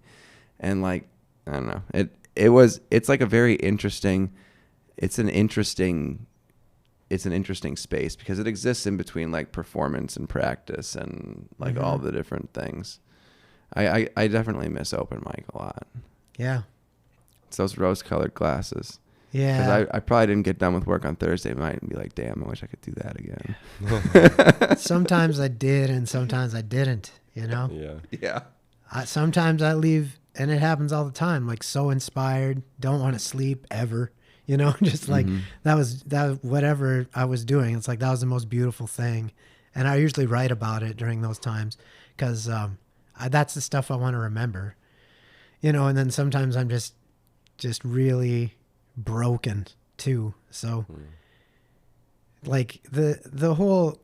And like, I don't know, it's like a very interesting, it's an interesting space because it exists in between like performance and practice and like all the different things. I definitely miss open mic a lot. Yeah. It's those rose-colored glasses. Yeah. Because I probably didn't get done with work on Thursday night and be like, damn, I wish I could do that again. Sometimes I did and sometimes I didn't, you know? Yeah. Yeah. Sometimes I leave, and it happens all the time, like so inspired, don't want to sleep ever, you know? Just like that was whatever I was doing. It's like that was the most beautiful thing. And I usually write about it during those times because that's the stuff I want to remember, you know? And then sometimes I'm just really broken too. So like the whole,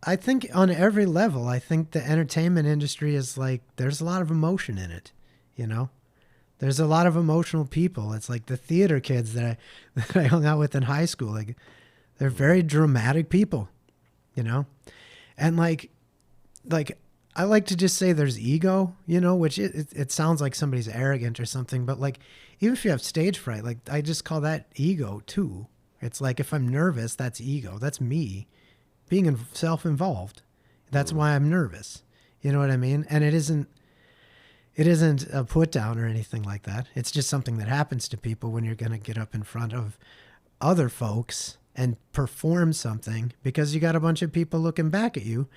I think on every level, I think the entertainment industry is like, there's a lot of emotion in it, you know? There's a lot of emotional people. It's like the theater kids that I hung out with in high school. Like they're very dramatic people, you know? And like I like to just say there's ego, you know, which it sounds like somebody's arrogant or something, but like, even if you have stage fright, like I just call that ego too. It's like, if I'm nervous, that's ego. That's me being self-involved. That's why I'm nervous. You know what I mean? And it isn't a put down or anything like that. It's just something that happens to people when you're going to get up in front of other folks and perform something because you got a bunch of people looking back at you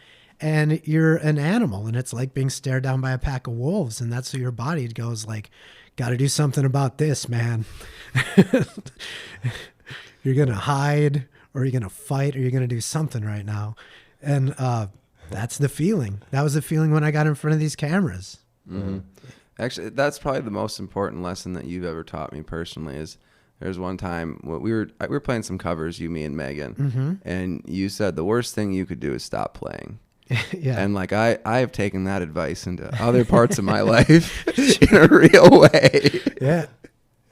and you're an animal and it's like being stared down by a pack of wolves. And that's where your body goes like, got to do something about this, man. You're going to hide or you're going to fight or you're going to do something right now. And that's the feeling. That was the feeling when I got in front of these cameras. Mm-hmm. Actually, that's probably the most important lesson that you've ever taught me personally is there's one time we were playing some covers, you, me, and Megan, and you said the worst thing you could do is stop playing. Yeah. And like I have taken that advice into other parts of my life in a real way. Yeah.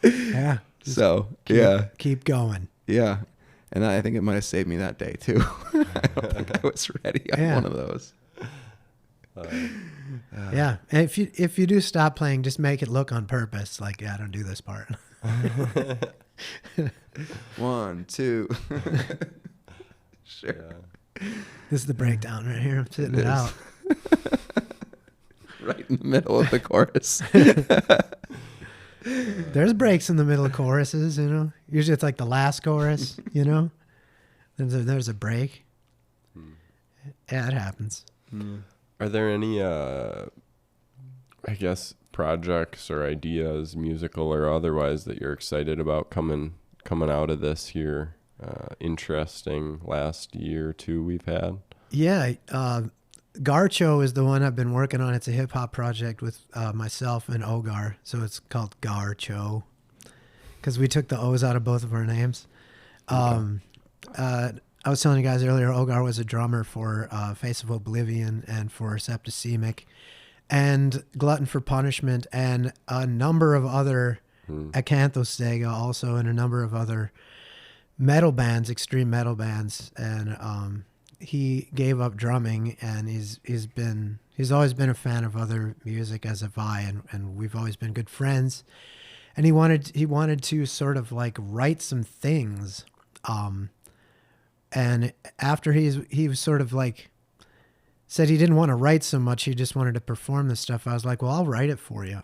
Yeah. So Keep going. Yeah. And I think it might have saved me that day too. I don't think I was ready on one of those. Yeah. And if you do stop playing, just make it look on purpose. Like, yeah, I don't do this part. 1, 2. Sure. Yeah. This is the breakdown right here. I'm sitting it out. Right in the middle of the chorus. There's breaks in the middle of choruses, you know. Usually it's like the last chorus, you know. There's a break. Yeah, it happens. Are there any, I guess, projects or ideas, musical or otherwise, that you're excited about coming out of this here? Interesting last year or two we've had? Yeah, Garcho is the one I've been working on. It's a hip hop project with myself and Ogar, so it's called Garcho because we took the O's out of both of our names. Okay. I was telling you guys earlier, Ogar was a drummer for Face of Oblivion and for Septicemic and Glutton for Punishment and a number of other Acanthostega also and a number of other metal bands, extreme metal bands, and he gave up drumming, and he's always been a fan of other music, as have I, and we've always been good friends. And he wanted to sort of like write some things, and after he was sort of like said he didn't want to write so much, he just wanted to perform this stuff. I was like, well, I'll write it for you.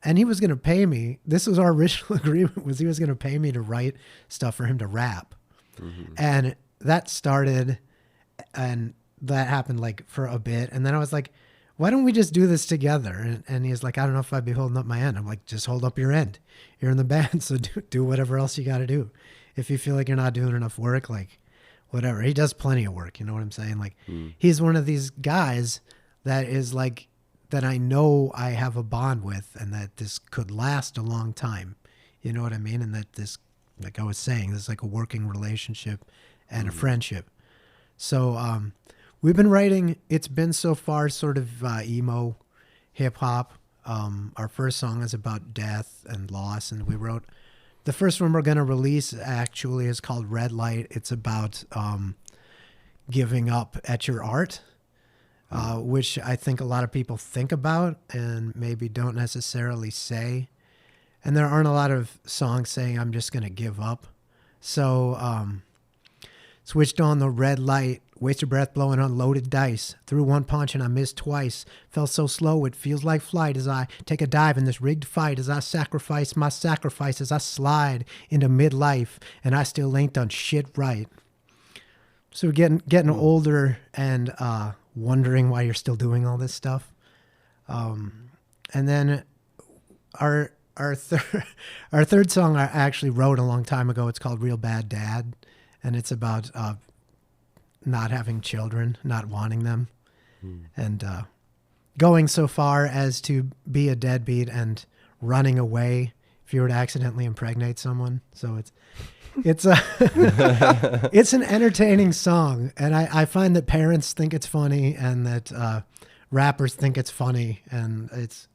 And he was going to pay me. This was our original agreement, was he was going to pay me to write stuff for him to rap. And that started, and that happened like for a bit. And then I was like, why don't we just do this together? And he's like, I don't know if I'd be holding up my end. I'm like, just hold up your end. You're in the band, so do whatever else you got to do. If you feel like you're not doing enough work, like whatever. He does plenty of work. You know what I'm saying? Like he's one of these guys that is like, that I know I have a bond with and that this could last a long time. You know what I mean? And that this, like I was saying, this is like a working relationship and a friendship. So we've been writing, it's been so far sort of emo hip hop. Our first song is about death and loss, and we wrote The first one we're going to release actually is called Red Light. It's about giving up at your art, which I think a lot of people think about and maybe don't necessarily say. And there aren't a lot of songs saying I'm just going to give up. So switched on the red light, waste your breath blowing on loaded dice. Threw one punch and I missed twice. Fell so slow it feels like flight as I take a dive in this rigged fight, as I sacrifice my sacrifice, as I slide into midlife and I still ain't done shit right. So we're getting older and wondering why you're still doing all this stuff. And then our third song I actually wrote a long time ago. It's called Real Bad Dad, and it's about not having children, not wanting them, and going so far as to be a deadbeat and running away if you were to accidentally impregnate someone. So it's an entertaining song, and I find that parents think it's funny and that rappers think it's funny, and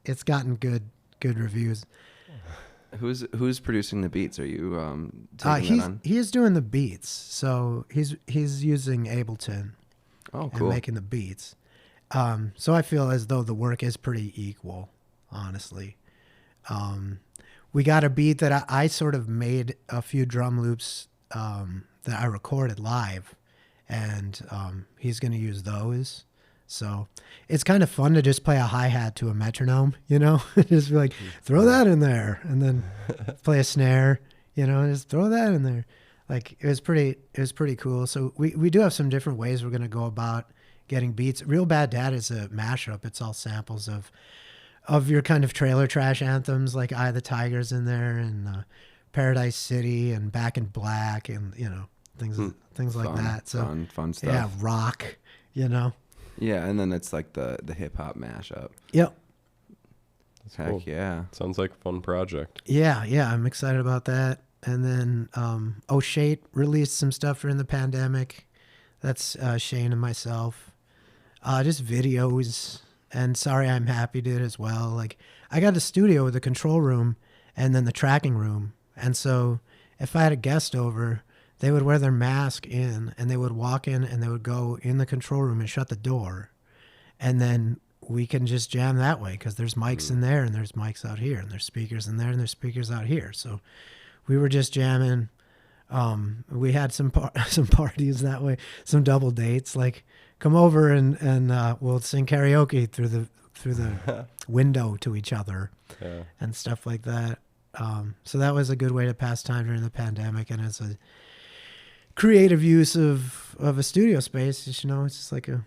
it's gotten good reviews. Who's producing the beats? Are you taking that on? He is doing the beats, so he's using Ableton. Oh, cool. And making the beats. So I feel as though the work is pretty equal, honestly. We got a beat that I sort of made a few drum loops that I recorded live, and he's going to use those. So it's kind of fun to just play a hi-hat to a metronome, just be like, throw that in there, and then play a snare, just throw that in there. Like it was pretty cool. So we do have some different ways we're going to go about getting beats. Real Bad Dad is a mashup. It's all samples of your kind of trailer trash anthems, like Eye of the Tiger's in there, and Paradise City, and Back in Black, and things like that. So fun stuff. Yeah, rock, Yeah, and then it's like the hip hop mashup. Yep. Heck cool. Yeah. Sounds like a fun project. Yeah, I'm excited about that. And then Ocho released some stuff during the pandemic. That's Shane and myself. Just videos. And Sorry I'm Happy did as well. Like I got a studio with a control room and then the tracking room. And so if I had a guest over, they would wear their mask in and they would walk in and they would go in the control room and shut the door. And then we can just jam that way because there's mics in there and there's mics out here and there's speakers in there and there's speakers out here. So we were just jamming. We had some parties that way, some double dates, like come over and we'll sing karaoke through the window to each other and stuff like that. So that was a good way to pass time during the pandemic, and it's a creative use of a studio space. It's just like a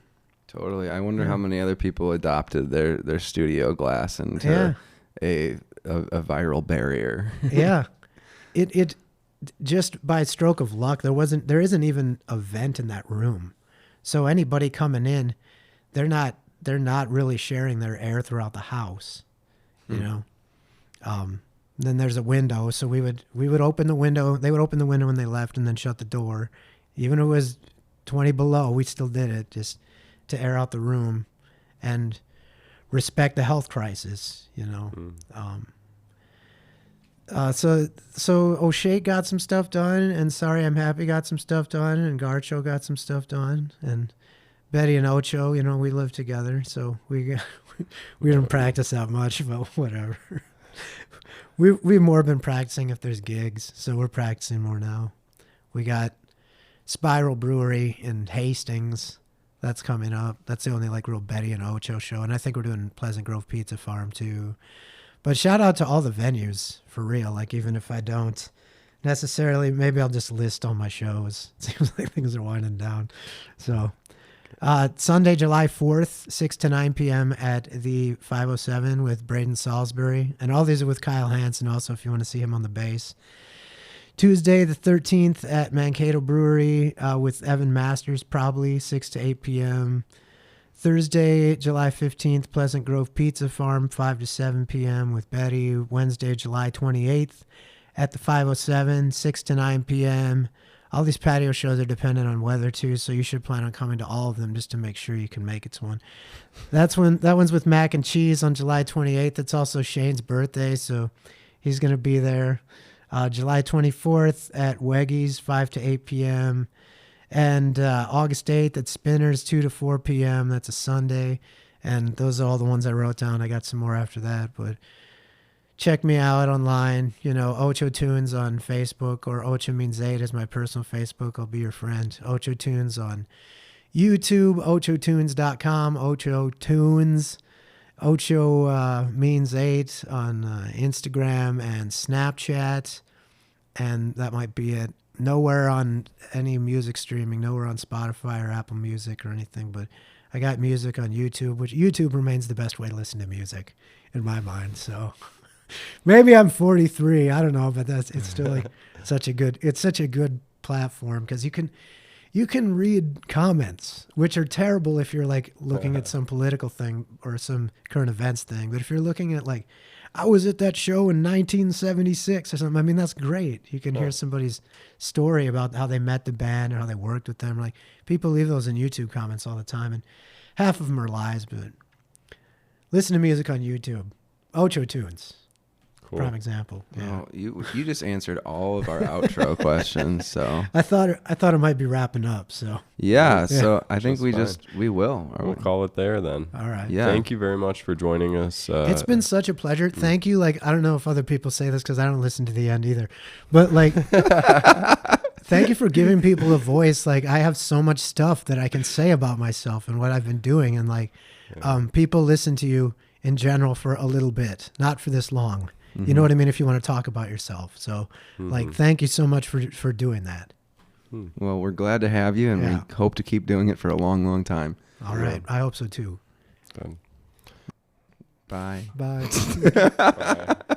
totally. I wonder how many other people adopted their studio glass into a viral barrier. Yeah, it just by stroke of luck there isn't even a vent in that room, so anybody coming in, they're not really sharing their air throughout the house, Then there's a window, so we would open the window. They would open the window when they left, and then shut the door. Even if it was 20 below, we still did it just to air out the room and respect the health crisis. So O'Shea got some stuff done, and Sorry I'm Happy got some stuff done, and Garcho got some stuff done, and Betty and Ocho. We live together, so we didn't practice that much, but whatever. We've more been practicing if there's gigs, so we're practicing more now. We got Spiral Brewery in Hastings. That's coming up. That's the only real Betty and Ocho show, and I think we're doing Pleasant Grove Pizza Farm too. But shout out to all the venues, for real. Even if I don't necessarily, maybe I'll just list all my shows. It seems like things are winding down. So Sunday, July 4th, 6 to 9 p.m. at the 507 with Braden Salisbury. And all these are with Kyle Hansen also, if you want to see him on the bass. Tuesday, the 13th at Mankato Brewery with Evan Masters, probably 6 to 8 p.m. Thursday, July 15th, Pleasant Grove Pizza Farm, 5 to 7 p.m. with Betty. Wednesday, July 28th at the 507, 6 to 9 p.m. All these patio shows are dependent on weather too, so you should plan on coming to all of them just to make sure you can make it to one. That one's with Mac and Cheese on July 28th. It's also Shane's birthday, so he's going to be there. July 24th at Weggies, 5 to 8 p.m. And August 8th at Spinners, 2 to 4 p.m. That's a Sunday. And those are all the ones I wrote down. I got some more after that, but check me out online. Ocho Tunes on Facebook, or Ocho Means Eight is my personal Facebook. I'll be your friend. Ocho Tunes on YouTube, ochotunes.com, Ocho Tunes. Ocho Means Eight on Instagram and Snapchat. And that might be it. Nowhere on any music streaming, nowhere on Spotify or Apple Music or anything, but I got music on YouTube, which YouTube remains the best way to listen to music in my mind. So maybe I'm 43, I don't know, but it's still like such a good platform, because you can read comments, which are terrible if you're like looking at some political thing or some current events thing. But if you're looking at like, I was at that show in 1976 or something, I mean, that's great. You can hear somebody's story about how they met the band or how they worked with them. Like, people leave those in YouTube comments all the time, and half of them are lies, but listen to music on YouTube. Ocho Tunes. Cool. Prime example. Yeah. Oh, you just answered all of our outro questions. So I thought it might be wrapping up. So yeah. So I think we will. We'll call it there then. All right. Yeah. Thank you very much for joining us. It's been such a pleasure. Thank you. Like, I don't know if other people say this because I don't listen to the end either, but like, thank you for giving people a voice. Like, I have so much stuff that I can say about myself and what I've been doing, and like, people listen to you in general for a little bit, not for this long. Mm-hmm. You know what I mean? If you want to talk about yourself. So like, thank you so much for doing that. Well, we're glad to have you, and we hope to keep doing it for a long, long time. All right. I hope so too. Good. Bye. Bye. Bye.